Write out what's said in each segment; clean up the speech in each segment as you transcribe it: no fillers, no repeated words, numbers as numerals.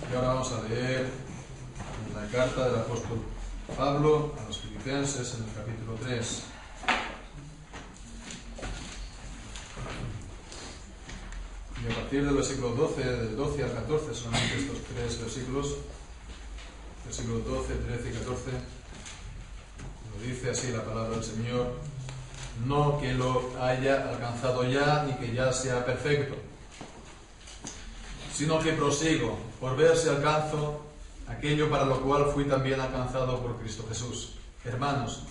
Y ahora vamos a leer la carta del apóstol Pablo a los Filipenses en el capítulo 3. Y a partir del versículo 12, del 12 al 14, solamente estos tres versículos, versículos 12, 13 y 14, lo dice así la palabra del Señor: no que lo haya alcanzado ya ni que ya sea perfecto, sino que prosigo por ver si alcanzo aquello para lo cual fui también alcanzado por Cristo Jesús. Hermanos,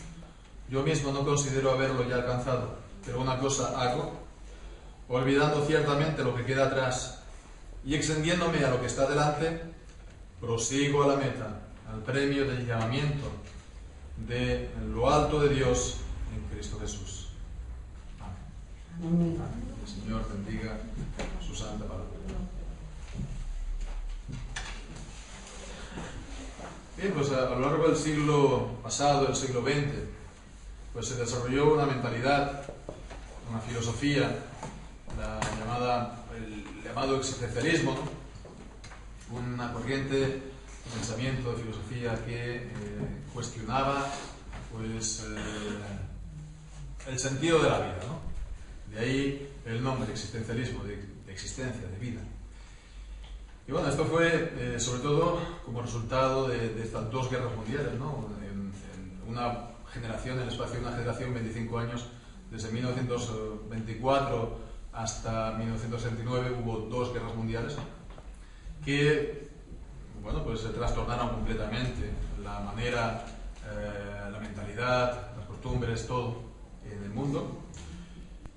yo mismo no considero haberlo ya alcanzado, pero una cosa hago, olvidando ciertamente lo que queda atrás y extendiéndome a lo que está delante, prosigo a la meta, al premio del llamamiento de lo alto de Dios en Cristo Jesús. Amén. El Señor bendiga su santa palabra. Bien, pues a lo largo del siglo pasado, del siglo XX, pues se desarrolló una mentalidad, una filosofía, el llamado existencialismo, ¿no? Una corriente de pensamiento, de filosofía que cuestionaba pues, el sentido de la vida, ¿no? De ahí el nombre, existencialismo, de existencia, de vida. Y bueno, esto fue sobre todo como resultado de estas dos guerras mundiales, ¿no? En una generación, en el espacio de una generación, 25 años, desde 1924 hasta 1969 hubo dos guerras mundiales que, bueno, pues se trastornaron completamente la manera, la mentalidad, las costumbres, todo en el mundo.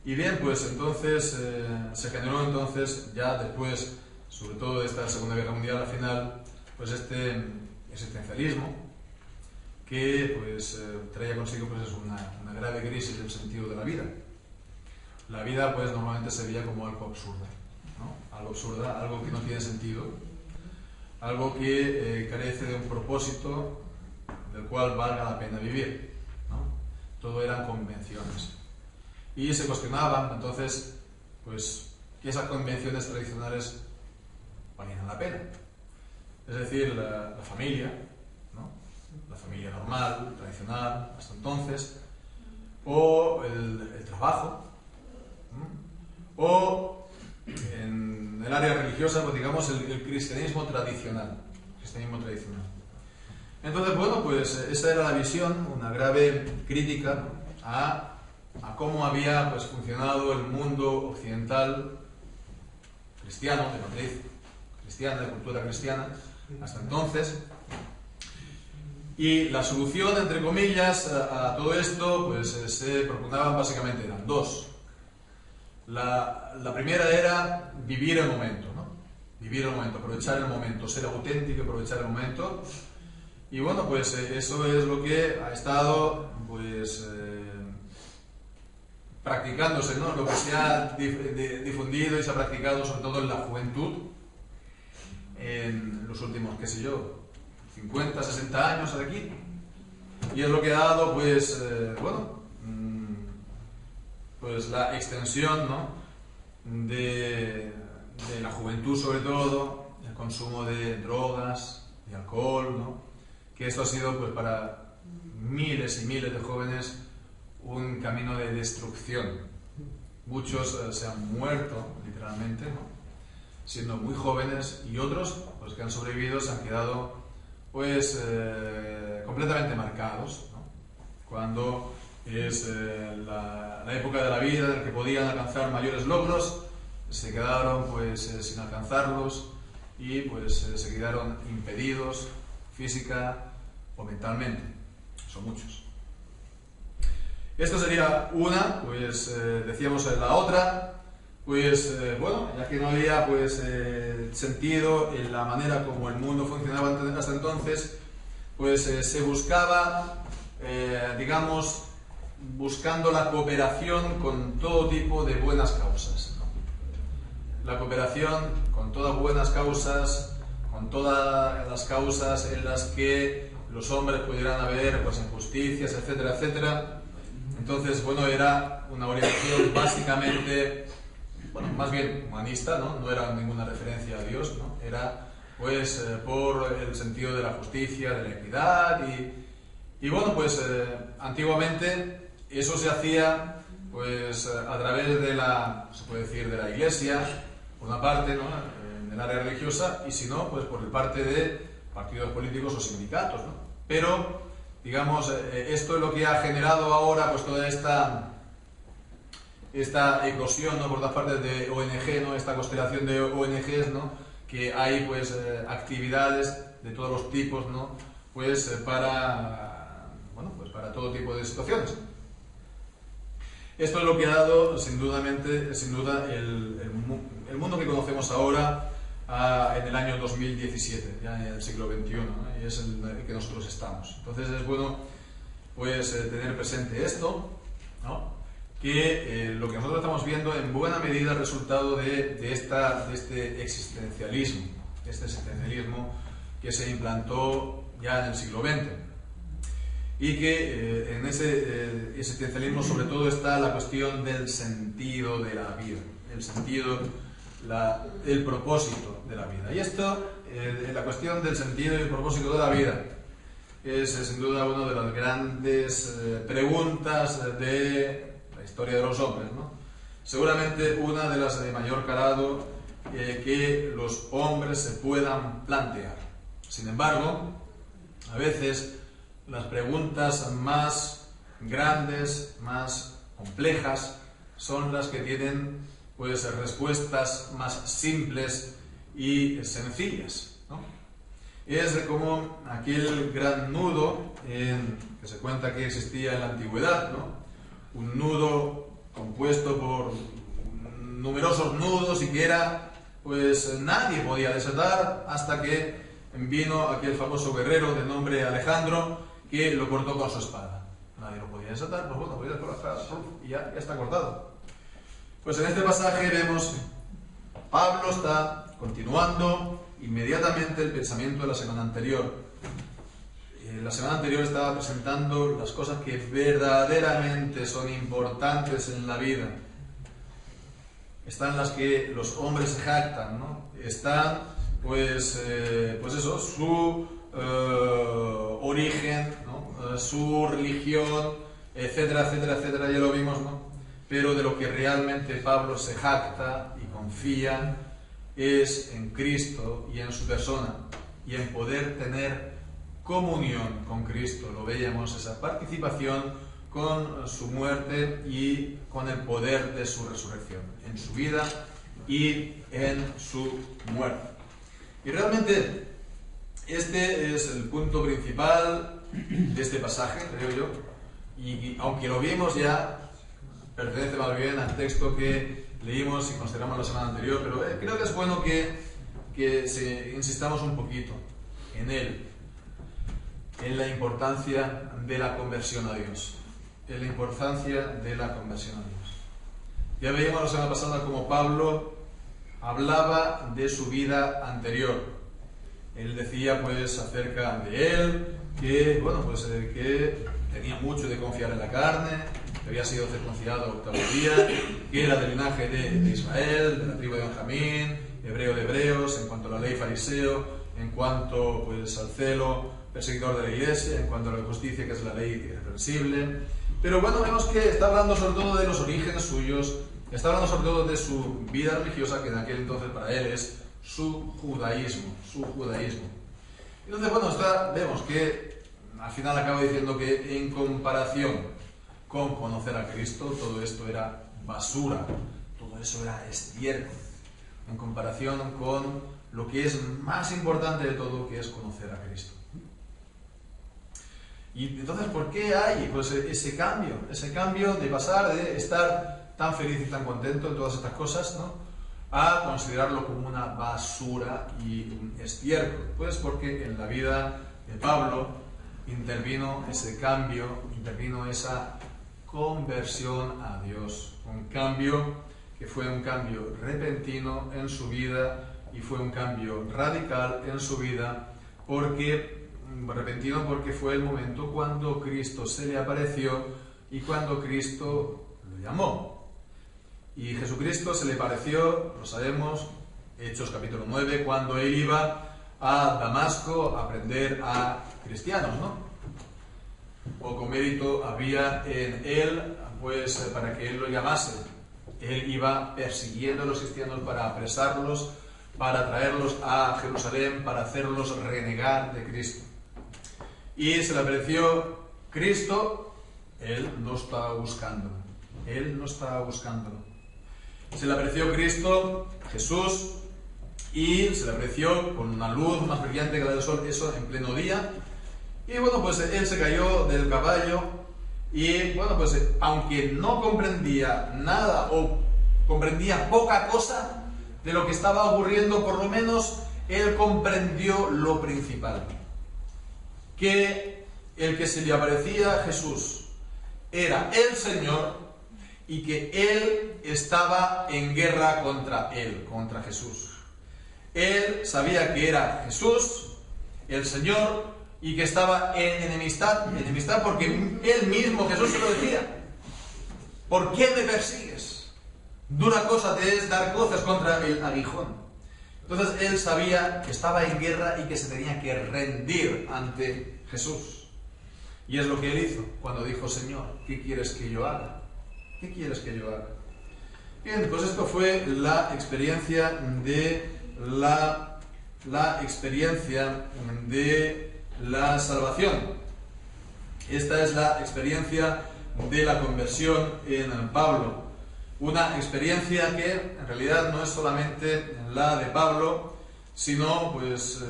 Y bien, pues entonces se generó entonces, ya después, sobre todo de esta Segunda Guerra Mundial al final, pues este existencialismo que pues traía consigo pues una grave crisis del sentido de la vida. La vida pues normalmente se veía como algo absurdo, ¿no? Algo absurdo, algo que no tiene sentido, algo que carece de un propósito del cual valga la pena vivir, ¿no? Todo eran convenciones. Y se cuestionaban entonces pues que esas convenciones tradicionales valían la pena. Es decir, la familia, ¿no? La familia normal, tradicional, hasta entonces, o el trabajo, ¿no? O en el área religiosa, pues digamos, el cristianismo tradicional. Entonces, bueno, pues esa era la visión, una grave crítica a cómo había pues funcionado el mundo occidental cristiano, de matriz cristiana, de cultura cristiana, hasta entonces. Y la solución, entre comillas, a todo esto, pues se propugnaban básicamente, eran dos. La primera era vivir el momento, ¿no? Vivir el momento, aprovechar el momento, ser auténtico, aprovechar el momento. Y bueno, pues eso es lo que ha estado, pues, practicándose, ¿no? Lo que se ha difundido y se ha practicado sobre todo en la juventud en los últimos, qué sé yo, 50, 60 años aquí, y es lo que ha dado pues bueno, pues la extensión, ¿no? de la juventud, sobre todo el consumo de drogas, de alcohol, ¿no? Que esto ha sido pues para miles y miles de jóvenes un camino de destrucción. Muchos se han muerto literalmente, ¿no? Siendo muy jóvenes, y otros, los que han sobrevivido, se han quedado pues completamente marcados, ¿no? Cuando es la época de la vida en la que podían alcanzar mayores logros, se quedaron pues sin alcanzarlos y pues se quedaron impedidos física o mentalmente. Son muchos. Esto sería una, pues decíamos la otra. Pues bueno, ya que no había pues sentido en la manera como el mundo funcionaba hasta entonces, pues se buscaba, digamos, buscando la cooperación con todo tipo de buenas causas, ¿no? La cooperación con todas buenas causas, con todas las causas en las que los hombres pudieran haber pues injusticias, etcétera, etcétera. Entonces, bueno, era una orientación básicamente, bueno, más bien humanista, ¿no? No era ninguna referencia a Dios, ¿no? Era pues por el sentido de la justicia, de la equidad y bueno, pues antiguamente eso se hacía pues a través de se puede decir, de la Iglesia, por una parte, ¿no?, en el área religiosa, y si no, pues por parte de partidos políticos o sindicatos, ¿no? Pero, digamos, esto es lo que ha generado ahora pues toda esta eclosión, ¿no?, por todas partes de ONG, ¿no?, esta constelación de ONGs, ¿no?, que hay pues actividades de todos los tipos, ¿no?, pues para, bueno, pues para todo tipo de situaciones. Esto es lo que ha dado sin duda el mundo que conocemos ahora en el año 2017, ya en el siglo XXI, ¿no?, y es en el que nosotros estamos. Entonces es bueno pues tener presente esto, ¿no?, que lo que nosotros estamos viendo en buena medida es el resultado de este existencialismo que se implantó ya en el siglo XX. Y que en ese existencialismo sobre todo está la cuestión del sentido de la vida, el sentido, el propósito de la vida. Y esto, la cuestión del sentido y el propósito de la vida, es sin duda una de las grandes preguntas de la historia de los hombres, ¿no? Seguramente una de las de mayor calado que los hombres se puedan plantear. Sin embargo, a veces las preguntas más grandes, más complejas, son las que tienen pues respuestas más simples y sencillas, ¿no? Es como aquel gran nudo que se cuenta que existía en la antigüedad, ¿no? Un nudo compuesto por numerosos nudos y que pues nadie podía desatar hasta que vino aquel famoso guerrero de nombre Alejandro que lo cortó con su espada. Nadie lo podía desatar, pues bueno, podía desatar y ya está cortado. Pues en este pasaje vemos Pablo está continuando inmediatamente el pensamiento de la semana anterior. La semana anterior estaba presentando las cosas que verdaderamente son importantes en la vida. Están las que los hombres se jactan, ¿no? Están, pues eso, su origen, ¿no?, su religión, etcétera, etcétera, etcétera, ya lo vimos, ¿no? Pero de lo que realmente Pablo se jacta y confía es en Cristo y en su persona y en poder tener comunión con Cristo. Lo veíamos, esa participación con su muerte y con el poder de su resurrección, en su vida y en su muerte. Y realmente este es el punto principal de este pasaje, creo yo, y aunque lo vimos ya, pertenece más bien al texto que leímos y consideramos la semana anterior, pero creo que es bueno que insistamos un poquito en él, en la importancia de la conversión a Dios, en la importancia de la conversión a Dios. Ya veíamos la semana pasada como Pablo hablaba de su vida anterior. Él decía pues acerca de él que, bueno, pues que tenía mucho de confiar en la carne, que había sido circuncidado al octavo día, que era del linaje de Israel, de la tribu de Benjamín, hebreo de hebreos, en cuanto a la ley fariseo, en cuanto pues al celo perseguidor de la iglesia, en cuanto a la justicia, que es la ley irreprensible. Pero bueno, vemos que está hablando sobre todo de los orígenes suyos, está hablando sobre todo de su vida religiosa, que en aquel entonces para él es su judaísmo. Entonces, bueno, vemos que al final acaba diciendo que en comparación con conocer a Cristo, todo esto era basura, todo eso era estiércol, en comparación con lo que es más importante de todo, que es conocer a Cristo. Y entonces, ¿por qué hay pues ese cambio de pasar de estar tan feliz y tan contento en todas estas cosas, ¿no?, a considerarlo como una basura y un estiércol? Pues porque en la vida de Pablo intervino ese cambio, intervino esa conversión a Dios, un cambio que fue un cambio repentino en su vida y fue un cambio radical en su vida, repentino porque fue el momento cuando Cristo se le apareció y cuando Cristo lo llamó. Y Jesucristo se le apareció, lo sabemos, Hechos capítulo 9, cuando él iba a Damasco a aprender a cristianos, ¿no? Poco mérito había en él, pues para que él lo llamase. Él iba persiguiendo a los cristianos para apresarlos, para traerlos a Jerusalén, para hacerlos renegar de Cristo. Y se le apareció Cristo, él no estaba buscándolo. Él no estaba buscándolo. Se le apareció Cristo, Jesús, y se le apareció con una luz más brillante que la del sol, eso en pleno día. Y bueno, pues él se cayó del caballo y bueno, pues aunque no comprendía nada o comprendía poca cosa de lo que estaba ocurriendo, por lo menos él comprendió lo principal. Que el que se le aparecía Jesús era el Señor y que él estaba en guerra contra él, contra Jesús. Él sabía que era Jesús, el Señor, y que estaba en enemistad porque él mismo, Jesús, se lo decía. ¿Por qué me persigues? Dura cosa te es dar cosas contra el aguijón. Entonces él sabía que estaba en guerra y que se tenía que rendir ante Jesús. Y es lo que él hizo cuando dijo: Señor, ¿qué quieres que yo haga? ¿Qué quieres que yo haga? Bien, pues esto fue la experiencia de la salvación. Esta es la experiencia de la conversión en Pablo. Una experiencia que en realidad no es solamente la de Pablo, sino pues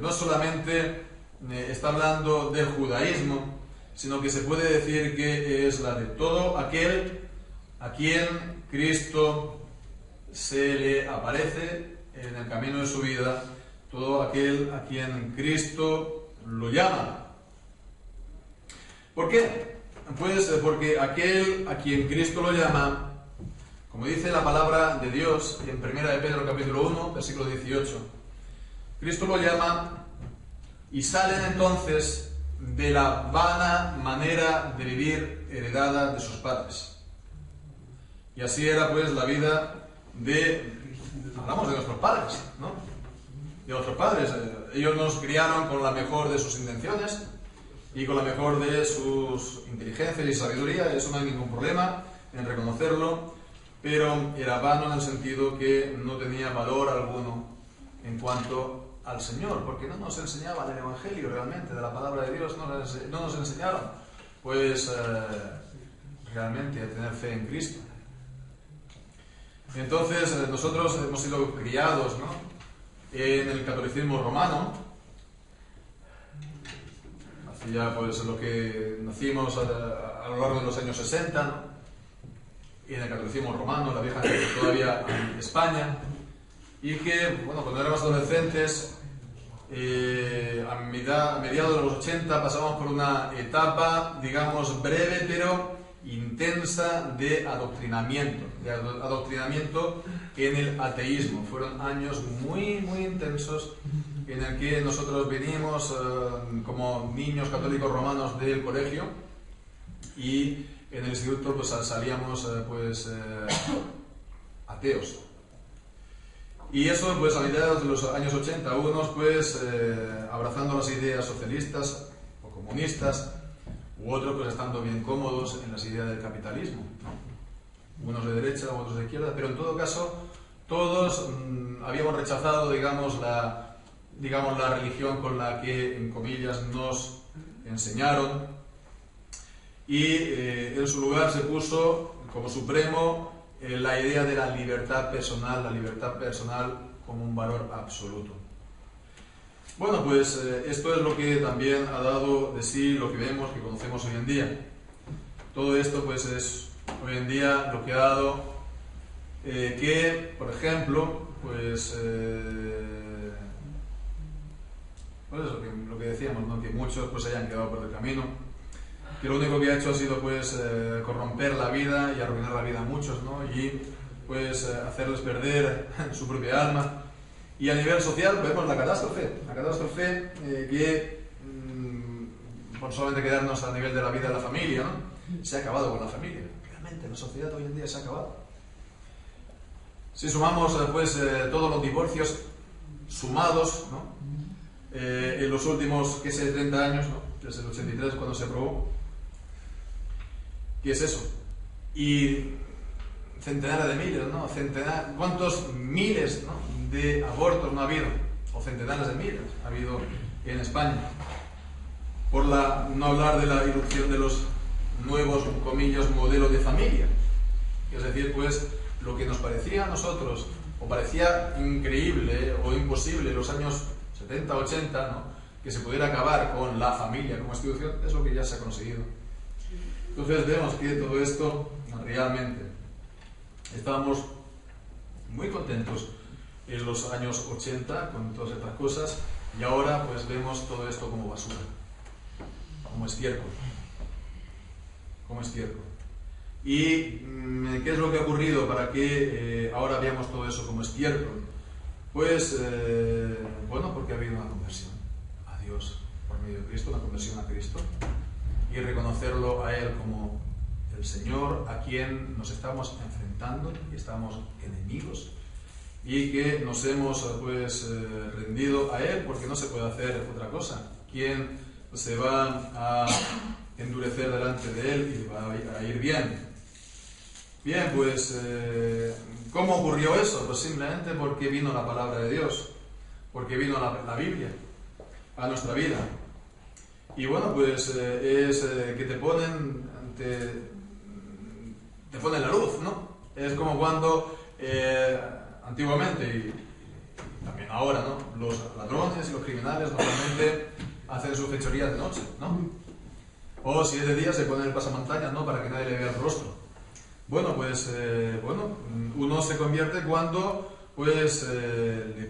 no solamente está hablando del judaísmo, sino que se puede decir que es la de todo aquel a quien Cristo se le aparece en el camino de su vida, todo aquel a quien Cristo lo llama. ¿Por qué? Pues porque aquel a quien Cristo lo llama, como dice la palabra de Dios en 1 de Pedro capítulo 1, versículo 18, Cristo lo llama y salen entonces de la vana manera de vivir heredada de sus padres. Y así era pues la vida hablamos de nuestros padres, ¿no? De nuestros padres. Ellos nos criaron con la mejor de sus intenciones y con la mejor de sus inteligencias y sabiduría, eso no hay ningún problema en reconocerlo, pero era vano en el sentido que no tenía valor alguno en cuanto al Señor, porque no nos enseñaban el Evangelio realmente, de la palabra de Dios, no nos enseñaron pues realmente a tener fe en Cristo. Entonces nosotros hemos sido criados, ¿no?, en el catolicismo romano. Así ya pues lo que nacimos a lo largo de los años 60, ¿no?, y en el catolicismo romano, la vieja todavía en España, y que, bueno, cuando éramos adolescentes, a mediados de los 80 pasamos por una etapa, digamos, breve pero intensa de adoctrinamiento en el ateísmo. Fueron años muy, muy intensos en el que nosotros venimos como niños católicos romanos del colegio y en el instituto pues salíamos ateos. Y eso pues a mediados de los años 80, unos pues abrazando las ideas socialistas o comunistas, u otros pues estando bien cómodos en las ideas del capitalismo, ¿no? Unos de derecha, otros de izquierda, pero en todo caso todos habíamos rechazado, digamos, la religión con la que, en comillas, nos enseñaron, y en su lugar se puso como supremo la idea de la libertad personal como un valor absoluto. Bueno, pues esto es lo que también ha dado de sí lo que vemos, que conocemos hoy en día. Todo esto pues es hoy en día lo que ha dado que, por ejemplo, pues lo que decíamos, ¿no?, que muchos pues hayan quedado por el camino, que lo único que ha hecho ha sido pues corromper la vida y arruinar la vida a muchos, ¿no?, y pues hacerles perder su propia alma. Y a nivel social vemos la catástrofe que por solamente quedarnos a nivel de la vida de la familia, ¿no?, se ha acabado con la familia. Realmente la sociedad hoy en día se ha acabado. Si sumamos pues todos los divorcios sumados, ¿no?, en los últimos, 30 años, ¿no? Desde el 83 cuando se aprobó. ¿Qué es eso? Y centenares de miles, ¿no? ¿Cuántos miles, ¿no?, de abortos no ha habido? O centenares de miles ha habido en España. Por no hablar de la irrupción de los nuevos, comillas, modelos de familia. Es decir, pues, lo que nos parecía a nosotros, o parecía increíble o imposible en los años 70, 80, ¿no?, que se pudiera acabar con la familia como institución, es lo que ya se ha conseguido. Entonces vemos que todo esto realmente estábamos muy contentos en los años 80 con todas estas cosas, y ahora pues vemos todo esto como basura, como estiércol. ¿Y qué es lo que ha ocurrido para que ahora veamos todo eso como estiércol? Pues, bueno, porque ha habido una conversión a Dios por medio de Cristo, una conversión a Cristo, y reconocerlo a Él como el Señor a quien nos estamos enfrentando y estamos enemigos, y que nos hemos pues rendido a Él porque no se puede hacer otra cosa. ¿Quién se va a endurecer delante de Él y le va a ir bien? Bien, pues ¿cómo ocurrió eso? Pues simplemente porque vino la palabra de Dios, porque vino la Biblia a nuestra vida. Y bueno, pues es que te ponen la luz, ¿no? Es como cuando antiguamente, y también ahora, ¿no?, los ladrones y los criminales normalmente hacen sus fechorías de noche, ¿no? O si es de día se ponen el pasamontañas, ¿no?, para que nadie le vea el rostro. Bueno, pues uno se convierte cuando pues le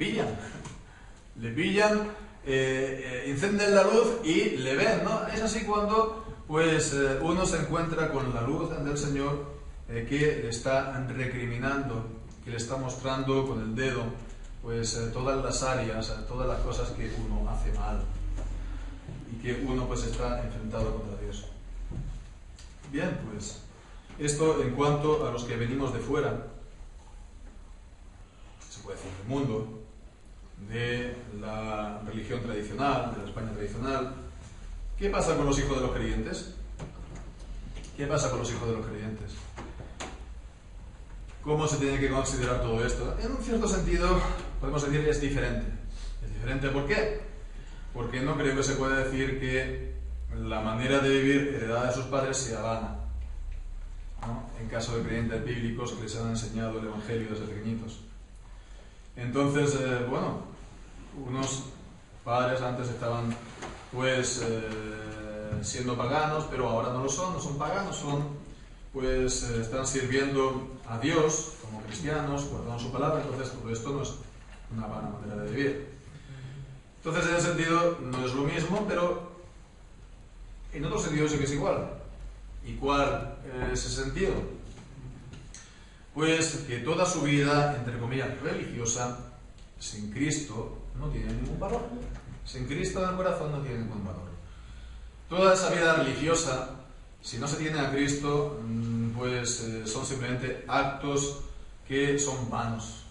pillan, encienden la luz y le ven, ¿no? Es así cuando pues uno se encuentra con la luz del Señor, que le está recriminando, que le está mostrando con el dedo pues todas las áreas, todas las cosas que uno hace mal y que uno pues está enfrentado contra Dios. Bien, pues esto en cuanto a los que venimos de fuera, se puede decir del mundo, de la religión tradicional, de la España tradicional. ¿Qué pasa con los hijos de los creyentes? ¿Cómo se tiene que considerar todo esto? En un cierto sentido, podemos decir que es diferente. ¿Es diferente por qué? Porque no creo que se pueda decir que la manera de vivir heredada de sus padres sea vana, ¿no?, en caso de creyentes bíblicos que les han enseñado el Evangelio desde pequeñitos. Entonces, bueno, unos padres antes estaban pues siendo paganos, pero ahora no lo son, no son paganos, pues están sirviendo a Dios como cristianos, guardando su palabra. Entonces todo esto no es una vana manera de vivir. Entonces, en ese sentido no es lo mismo, pero en otro sentido sí que es igual. ¿Y cuál es ese sentido? Pues que toda su vida, entre comillas, religiosa, sin Cristo, no tiene ningún valor. Sin Cristo en el corazón no tiene ningún valor. Toda esa vida religiosa, si no se tiene a Cristo, pues son simplemente actos que son vanos.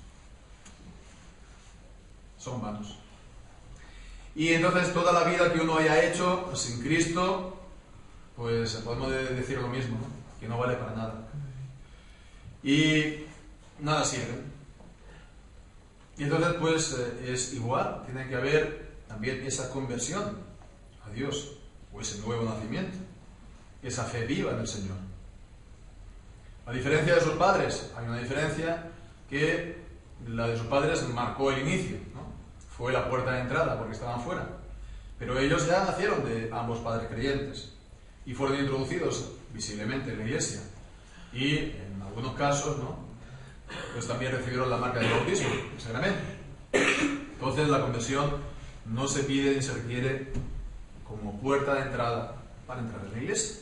Son vanos. Y entonces toda la vida que uno haya hecho sin Cristo, pues podemos decir lo mismo, ¿no?, que no vale para nada. Y nada sirve. Y entonces pues es igual, tiene que haber también esa conversión a Dios, o ese nuevo nacimiento, esa fe viva en el Señor. A diferencia de sus padres, hay una diferencia, que la de sus padres marcó el inicio, ¿no? Fue la puerta de entrada porque estaban fuera. Pero ellos ya nacieron de ambos padres creyentes y fueron introducidos visiblemente en la iglesia. Y en algunos casos, ¿no?, pues también recibieron la marca del bautismo, el sacramento. Entonces la conversión no se pide ni se requiere como puerta de entrada para entrar en la iglesia.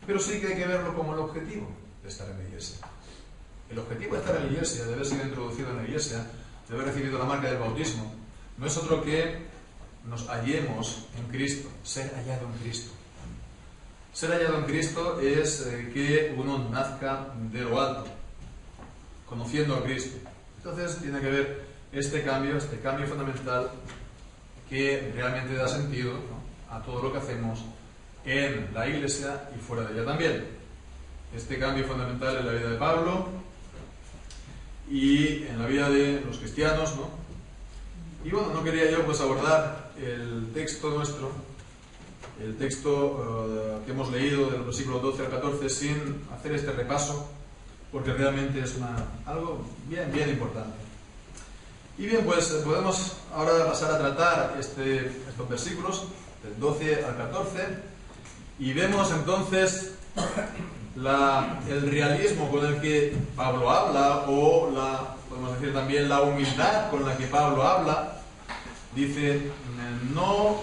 Pero sí que hay que verlo como el objetivo de estar en la iglesia. El objetivo de estar en la iglesia, de haber sido introducido en la iglesia, de haber recibido la marca del bautismo, no es otro que nos hallemos en Cristo, ser hallado en Cristo. Ser hallado en Cristo es que uno nazca de lo alto, conociendo a Cristo. Entonces tiene que ver este cambio fundamental que realmente da sentido, ¿no?, a todo lo que hacemos en la Iglesia y fuera de ella también. Este cambio fundamental en la vida de Pablo y en la vida de los cristianos, ¿no? Y bueno, no quería yo pues abordar el texto nuestro, el texto que hemos leído del versículo 12 al 14 sin hacer este repaso, porque realmente es algo bien importante. Y bien, pues podemos ahora pasar a tratar estos versículos del 12 al 14 y vemos entonces el realismo con el que Pablo habla, o podemos decir también la humildad con la que Pablo habla. Dice, no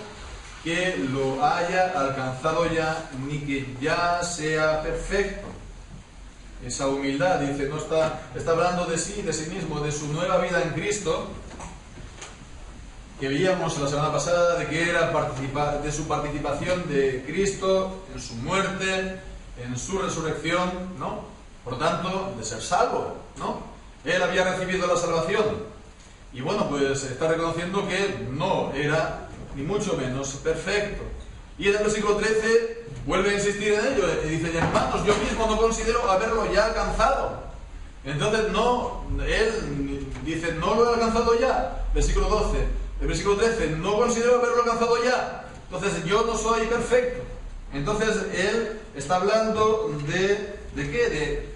que lo haya alcanzado ya, ni que ya sea perfecto. Esa humildad, dice, no está hablando de sí mismo, de su nueva vida en Cristo, que veíamos la semana pasada, de que era de su participación de Cristo en su muerte, en su resurrección, ¿no? Por tanto, de ser salvo, ¿no? Él había recibido la salvación. Y bueno, pues está reconociendo que no era, ni mucho menos, perfecto. Y en el versículo 13 vuelve a insistir en ello. Y dice, hermanos, yo mismo no considero haberlo ya alcanzado. Entonces, él dice, no lo he alcanzado ya. Versículo 12. El versículo 13, no considero haberlo alcanzado ya. Entonces, yo no soy perfecto. Entonces, él está hablando ¿de qué?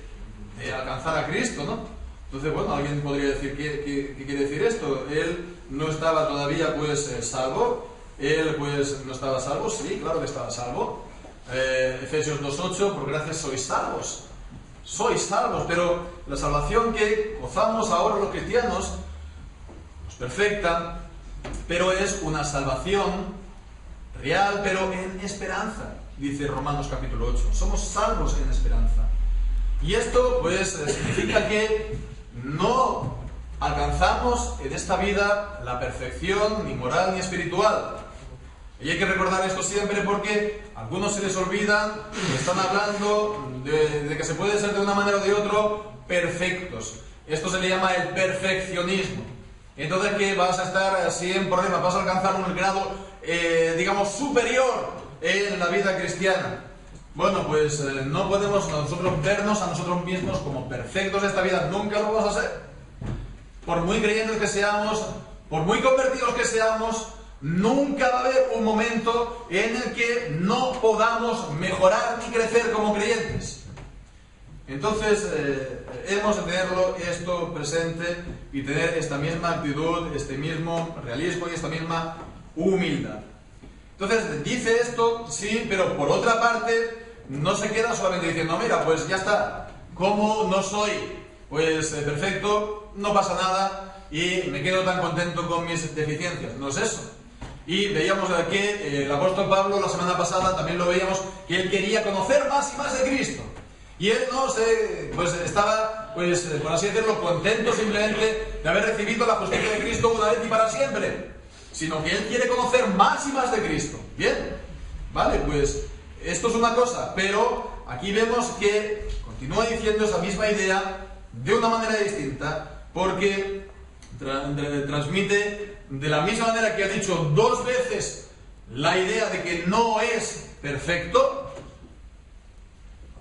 De alcanzar a Cristo, ¿no? Entonces, bueno, alguien podría decir, ¿qué quiere decir esto? Él no estaba todavía, pues, salvo. Él, pues, no estaba salvo. Sí, claro que estaba salvo. Efesios 2:8, por gracia sois salvos. Sois salvos, pero la salvación que gozamos ahora los cristianos no es perfecta, pero es una salvación real, pero en esperanza. Dice Romanos capítulo 8. Somos salvos en esperanza. Y esto, pues, significa que no alcanzamos en esta vida la perfección, ni moral ni espiritual. Y hay que recordar esto siempre, porque a algunos se les olvidan que están hablando de que se puede ser de una manera o de otra perfectos. Esto se le llama el perfeccionismo. Entonces, que vas a estar sin problema, vas a alcanzar un grado, digamos, superior en la vida cristiana. Bueno, pues no podemos nosotros vernos a nosotros mismos como perfectos en esta vida, nunca lo vamos a ser. Por muy creyentes que seamos, por muy convertidos que seamos, nunca va a haber un momento en el que no podamos mejorar ni crecer como creyentes. Entonces, hemos de tenerlo esto presente y tener esta misma actitud, este mismo realismo y esta misma humildad. Entonces, dice esto, sí, pero por otra parte, no se queda solamente diciendo, mira, pues ya está, como no soy pues perfecto, no pasa nada y me quedo tan contento con mis deficiencias. No es eso. Y veíamos que el apóstol Pablo la semana pasada también lo veíamos, que él quería conocer más y más de Cristo. Y él estaba, pues, por así decirlo, contento simplemente de haber recibido la justicia de Cristo una vez y para siempre. Sino que él quiere conocer más y más de Cristo. Bien, vale, pues esto es una cosa, pero aquí vemos que continúa diciendo esa misma idea de una manera distinta, porque transmite de la misma manera que ha dicho dos veces la idea de que no es perfecto,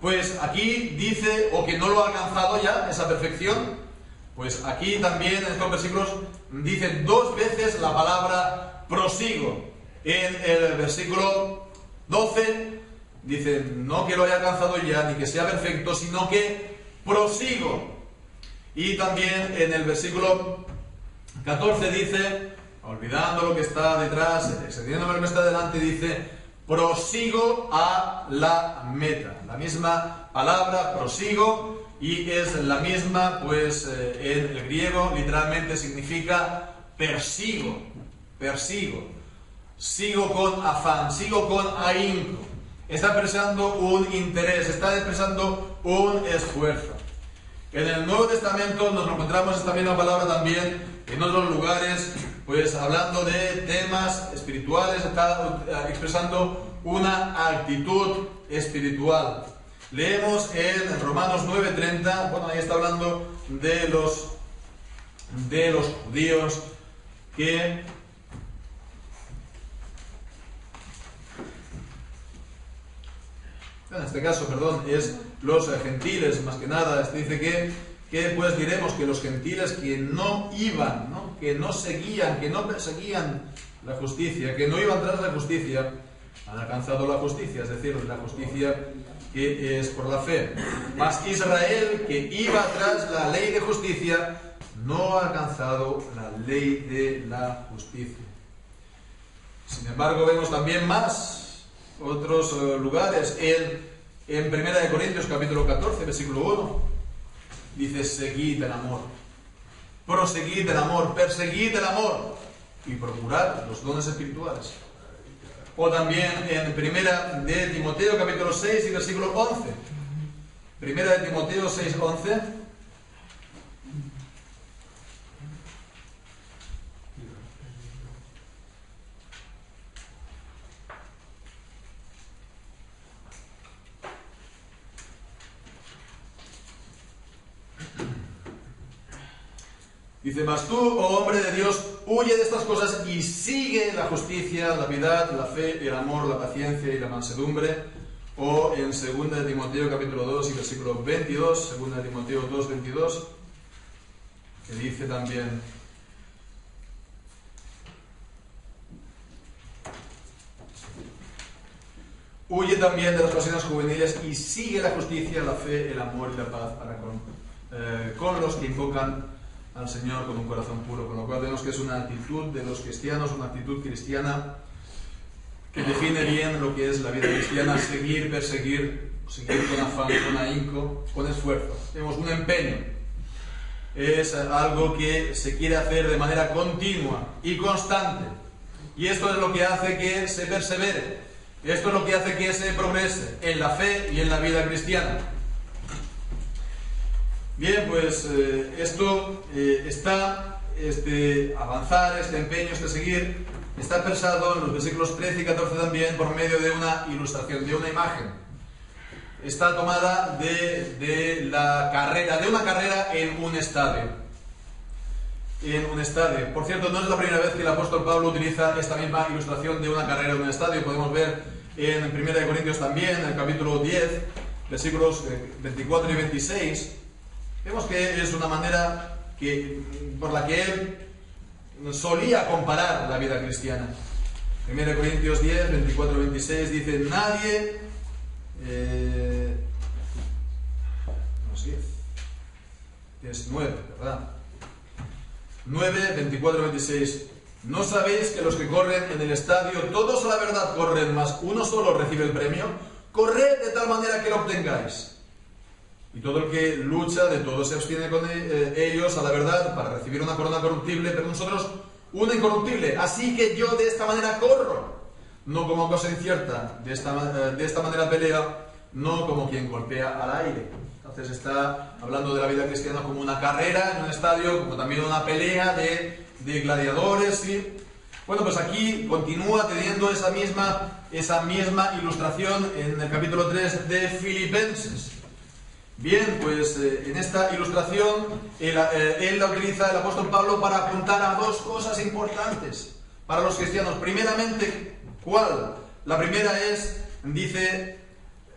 pues aquí dice, o que no lo ha alcanzado ya, esa perfección, pues aquí también en estos versículos dice dos veces la palabra prosigo. En el versículo 12 dice, no que lo haya alcanzado ya, ni que sea perfecto, sino que prosigo. Y también en el versículo 14 dice, olvidando lo que está detrás, excediéndome lo que está delante, dice, prosigo a la meta. La misma palabra, prosigo, y es la misma, pues en el griego literalmente significa persigo, sigo con afán, sigo con ahínco. Está expresando un interés, está expresando un esfuerzo. En el Nuevo Testamento nos encontramos esta misma palabra también en otros lugares, pues hablando de temas espirituales, está expresando una actitud espiritual. Leemos en Romanos 9:30, bueno, ahí está hablando de los judíos que en este caso, perdón, es los gentiles, más que nada. Dice que pues diremos que los gentiles que no iban, ¿no? Que no seguían, que no perseguían la justicia, que no iban tras la justicia, han alcanzado la justicia, es decir, la justicia que es por la fe. Mas Israel, que iba tras la ley de justicia, no ha alcanzado la ley de la justicia. Sin embargo, vemos también otros lugares. En 1 Corintios capítulo 14, versículo 1, dice: seguid el amor, proseguid el amor, perseguid el amor y procurad los dones espirituales. O también en 1 de Timoteo capítulo 6 y versículo 11. 1 de Timoteo 6, 11. Dice: mas tú, oh hombre de Dios, huye de estas cosas y sigue la justicia, la piedad, la fe, el amor, la paciencia y la mansedumbre. O en 2 de Timoteo capítulo 2 y versículo 22, 2 de Timoteo 2, 22, que dice también: huye también de las pasiones juveniles y sigue la justicia, la fe, el amor y la paz para con los que invocan al Señor con un corazón puro. Con lo cual vemos que es una actitud de los cristianos, una actitud cristiana que define bien lo que es la vida cristiana: seguir, perseguir, seguir con afán, con ahínco, con esfuerzo. Tenemos un empeño. Es algo que se quiere hacer de manera continua y constante. Y esto es lo que hace que se persevere. Esto es lo que hace que se progrese en la fe y en la vida cristiana. Bien, pues esto avanzar, este empeño, seguir, está expresado en los versículos 13 y 14 también por medio de una ilustración, de una imagen. Está tomada de una carrera en un estadio. Por cierto, no es la primera vez que el apóstol Pablo utiliza esta misma ilustración de una carrera en un estadio. Podemos ver en 1 Corintios también, en el capítulo 10, versículos 24 y 26. Vemos que es una manera por la que él solía comparar la vida cristiana. 1 Corintios 10, 24 y 26 dice: nadie... es 9, ¿verdad? 9, 24, 26. ¿No sabéis que los que corren en el estadio, todos a la verdad corren, mas uno solo recibe el premio? Corred de tal manera que lo obtengáis. Y todo el que lucha, de todo se abstiene con ellos a la verdad para recibir una corona corruptible, pero nosotros una incorruptible. Así que yo de esta manera corro, no como cosa incierta, de esta manera peleo, no como quien golpea al aire. Entonces está hablando de la vida cristiana como una carrera en un estadio, como también una pelea de gladiadores, ¿sí? Bueno, pues aquí continúa teniendo esa misma ilustración en el capítulo 3 de Filipenses. Bien, pues en esta ilustración él la utiliza, el apóstol Pablo, para apuntar a dos cosas importantes para los cristianos. Primeramente, ¿cuál? La primera dice: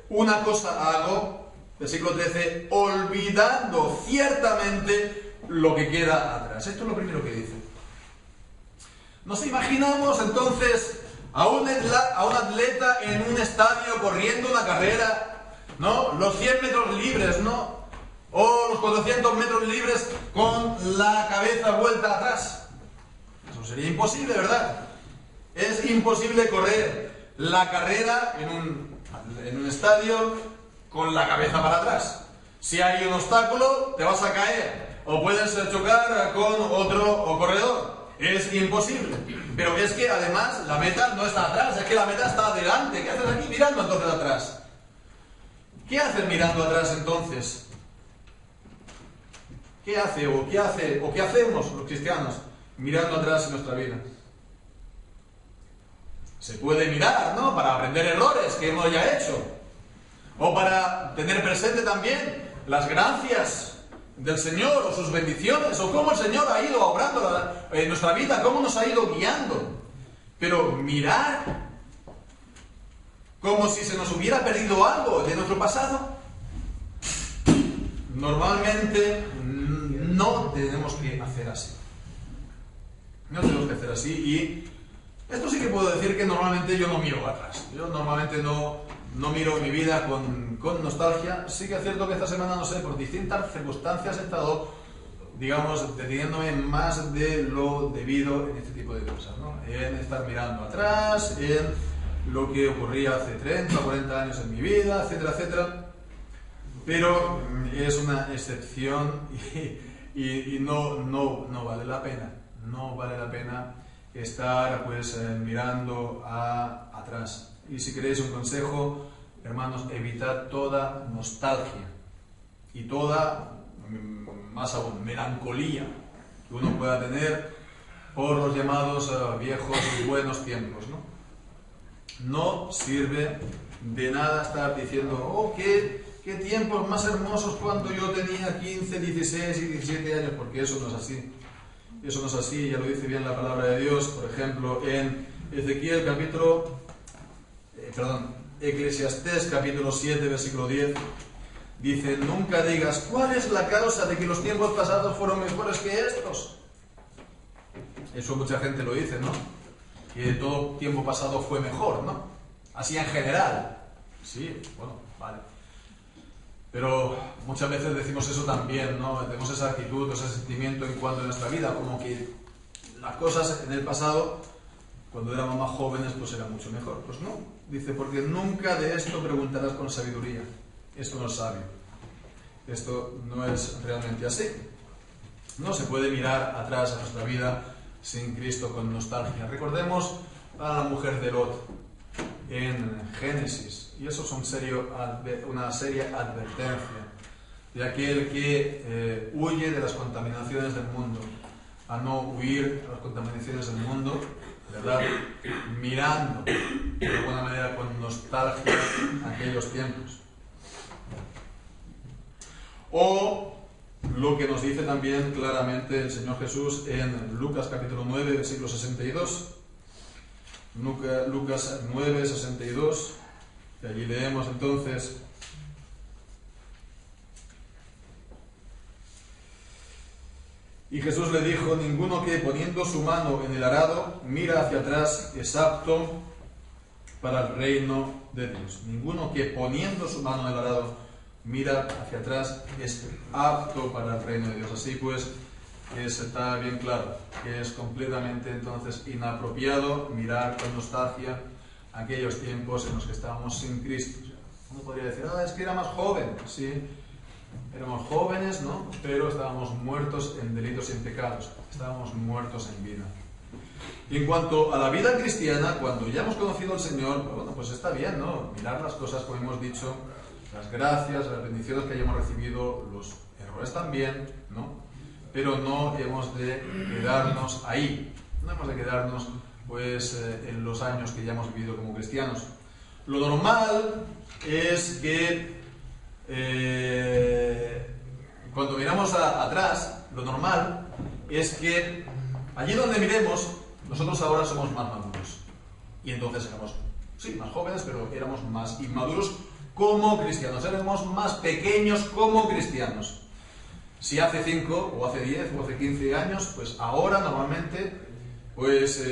una cosa hago, versículo 13, olvidando ciertamente lo que queda atrás. Esto es lo primero que dice. Nos imaginamos entonces a un atleta en un estadio corriendo una carrera, ¿no? Los 100 metros libres, ¿no? O los 400 metros libres con la cabeza vuelta atrás. Eso sería imposible, ¿verdad? Es imposible correr la carrera en un estadio con la cabeza para atrás. Si hay un obstáculo, te vas a caer. O puedes chocar con otro corredor. Es imposible. Pero es que además la meta no está atrás, es que la meta está adelante. ¿Qué haces aquí mirando entonces atrás? ¿Qué haces mirando atrás entonces? ¿Qué hacemos los cristianos mirando atrás en nuestra vida? Se puede mirar, ¿no? Para aprender errores que hemos ya hecho. O para tener presente también las gracias del Señor o sus bendiciones, o cómo el Señor ha ido obrando en nuestra vida, cómo nos ha ido guiando. Pero mirar como si se nos hubiera perdido algo de nuestro pasado. Normalmente no tenemos que hacer así. No tenemos que hacer así, y esto sí que puedo decir que normalmente yo no miro atrás. Yo normalmente no miro mi vida con nostalgia. Sí que es cierto que esta semana, no sé, por distintas circunstancias he estado, digamos, deteniéndome más de lo debido en este tipo de cosas, ¿no? En estar mirando atrás, en lo que ocurría hace 30 o 40 años en mi vida, etcétera, etcétera. Pero es una excepción y no vale la pena. No vale la pena estar pues mirando atrás. Y si queréis un consejo, hermanos, evitad toda nostalgia y toda, más aún, melancolía que uno pueda tener por los llamados viejos y buenos tiempos, ¿no? No sirve de nada estar diciendo, oh, qué tiempos más hermosos cuando yo tenía 15, 16 y 17 años, porque eso no es así. Eso no es así, ya lo dice bien la palabra de Dios, por ejemplo, en Eclesiastés capítulo 7, versículo 10, dice, nunca digas, ¿cuál es la causa de que los tiempos pasados fueron mejores que estos? Eso mucha gente lo dice, ¿no? Que todo tiempo pasado fue mejor, ¿no? Así en general. Sí, bueno, vale. Pero muchas veces decimos eso también, ¿no? Tenemos esa actitud, ese sentimiento en cuanto a nuestra vida, como que las cosas en el pasado, cuando éramos más jóvenes, pues era mucho mejor. Pues no, dice, porque nunca de esto preguntarás con sabiduría. Esto no es sabio. Esto no es realmente así. No se puede mirar atrás a nuestra vida sin Cristo con nostalgia. Recordemos a la mujer de Lot en Génesis. Y eso es una seria advertencia de aquel que huye de las contaminaciones del mundo, a no huir de las contaminaciones del mundo, ¿verdad? Mirando de alguna manera con nostalgia aquellos tiempos. O lo que nos dice también claramente el Señor Jesús en Lucas capítulo 9, versículo 62. Lucas 9, 62. Y allí leemos entonces, y Jesús le dijo, ninguno que poniendo su mano en el arado mira hacia atrás es apto para el reino de Dios. Ninguno que poniendo su mano en el arado mira hacia atrás es apto para el reino de Dios. Así pues, está bien claro que es completamente entonces inapropiado mirar con nostalgia aquellos tiempos en los que estábamos sin Cristo. Uno podría decir, es que era más joven. Sí, éramos jóvenes, ¿no? Pero estábamos muertos en delitos y en pecados. Estábamos muertos en vida. Y en cuanto a la vida cristiana, cuando ya hemos conocido al Señor, bueno, pues está bien, ¿no? Mirar las cosas, como hemos dicho, las gracias, las bendiciones que hayamos recibido, los errores también, ¿no? Pero no hemos de quedarnos ahí. No hemos de quedarnos pues en los años que ya hemos vivido como cristianos. Lo normal es que cuando miramos atrás, lo normal es que allí donde miremos, nosotros ahora somos más maduros. Y entonces éramos, sí, más jóvenes, pero éramos más inmaduros como cristianos. Éramos más pequeños como cristianos. Si hace 5 o hace 10 o hace 15 años, pues ahora normalmente pues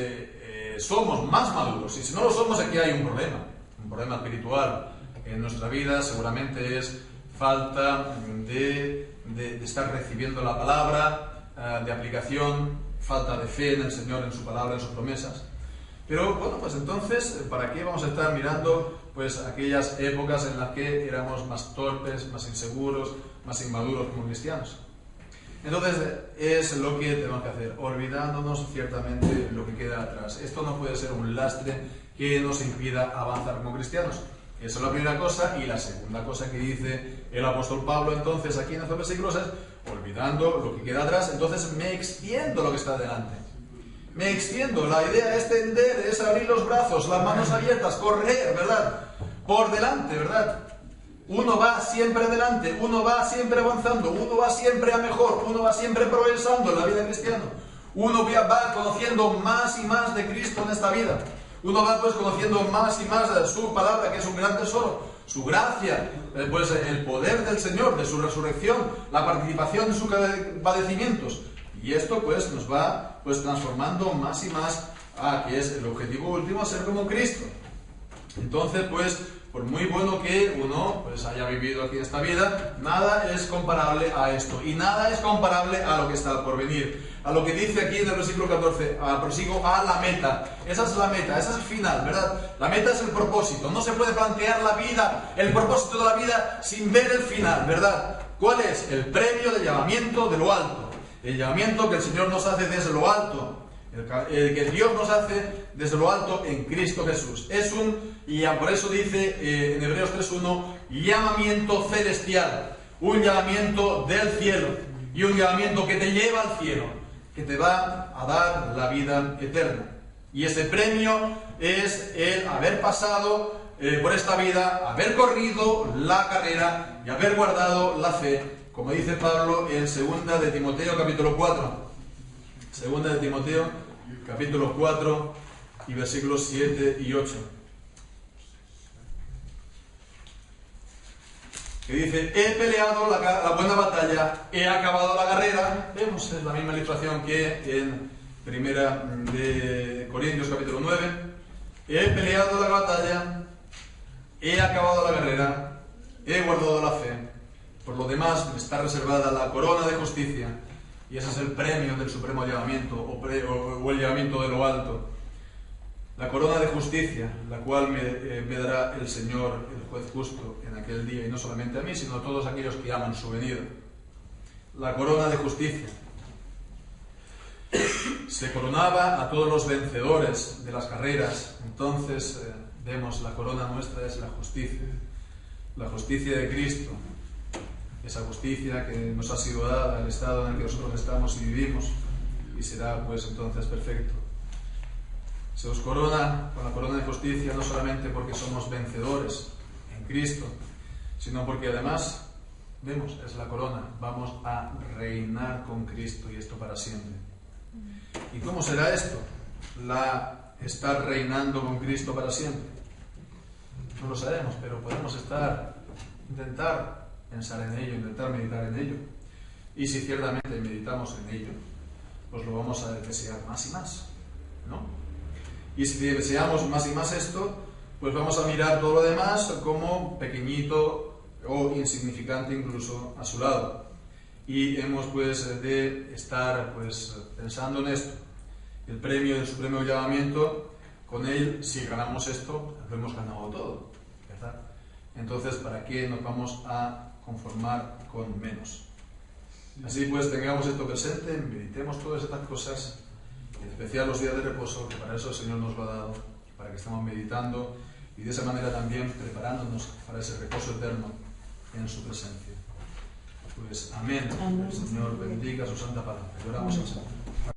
somos más maduros. Y si no lo somos, aquí hay un problema espiritual en nuestra vida. Seguramente es falta de estar recibiendo la palabra, de aplicación, falta de fe en el Señor, en su palabra, en sus promesas. Pero bueno, pues entonces, ¿para qué vamos a estar mirando pues aquellas épocas en las que éramos más torpes, más inseguros, más inmaduros como cristianos? Entonces es lo que tenemos que hacer, olvidándonos ciertamente lo que queda atrás. Esto no puede ser un lastre que nos impida avanzar como cristianos. Esa es la primera cosa. Y la segunda cosa que dice el apóstol Pablo entonces aquí en estos versículos es, olvidando lo que queda atrás, entonces me extiendo lo que está delante. Me extiendo. La idea de extender es abrir los brazos, las manos abiertas, correr, ¿verdad? Por delante, ¿verdad? Uno va siempre adelante, uno va siempre avanzando, uno va siempre a mejor, uno va siempre progresando en la vida cristiana. Uno va conociendo más y más de Cristo en esta vida. Uno va pues conociendo más y más su palabra, que es un gran tesoro, su gracia, pues el poder del Señor, de su resurrección, la participación en sus padecimientos. Y esto pues nos va pues transformando más y más a que es el objetivo último, ser como Cristo. Entonces pues, por muy bueno que uno pues haya vivido aquí esta vida, nada es comparable a esto, y nada es comparable a lo que está por venir. A lo que dice aquí en el versículo 14, prosigo a la meta. Esa es la meta, ese es el final, ¿verdad? La meta es el propósito. No se puede plantear la vida, el propósito de la vida sin ver el final, ¿verdad? ¿Cuál es? El premio del llamamiento de lo alto. El llamamiento que el Señor nos hace desde lo alto. El que Dios nos hace desde lo alto en Cristo Jesús. Y por eso dice en Hebreos 3.1, llamamiento celestial. Un llamamiento del cielo. Y un llamamiento que te lleva al cielo, que te va a dar la vida eterna. Y ese premio es el haber pasado por esta vida, haber corrido la carrera y haber guardado la fe, como dice Pablo en 2 de Timoteo capítulo 4. 2 de Timoteo capítulo 4 y versículos 7 y 8. Que dice, he peleado la buena batalla, he acabado la carrera. Vemos, es la misma ilustración que en 1 de Corintios capítulo 9. He peleado la batalla, he acabado la carrera, he guardado la fe. Por lo demás, me está reservada la corona de justicia, y ese es el premio del supremo llamamiento, o el llamamiento de lo alto. La corona de justicia, la cual me dará el Señor, el juez justo, en aquel día, y no solamente a mí, sino a todos aquellos que aman su venida. La corona de justicia. Se coronaba a todos los vencedores de las carreras. Entonces, vemos, la corona nuestra es la justicia de Cristo. Esa justicia que nos ha sido dada al estado en el que nosotros estamos y vivimos, y será pues entonces perfecto. Se os corona con la corona de justicia no solamente porque somos vencedores en Cristo, sino porque además, vemos, es la corona, vamos a reinar con Cristo, y esto para siempre. ¿Y cómo será esto? Estar reinando con Cristo para siempre. No lo sabemos, pero podemos intentar pensar en ello, intentar meditar en ello. Y si ciertamente meditamos en ello, pues lo vamos a desear más y más, ¿no? Y si deseamos más y más esto, pues vamos a mirar todo lo demás como pequeñito o insignificante incluso a su lado. Y hemos pues de estar pues pensando en esto. El premio del supremo llamamiento, con él, si ganamos esto, lo hemos ganado todo, ¿verdad? Entonces, ¿para qué nos vamos a conformar con menos? Así pues, tengamos esto presente, meditemos todas estas cosas, en especial los días de reposo, que para eso el Señor nos lo ha dado, para que estemos meditando y de esa manera también preparándonos para ese reposo eterno en su presencia. Pues amén. El Señor bendiga su santa palabra. Oramos al Señor.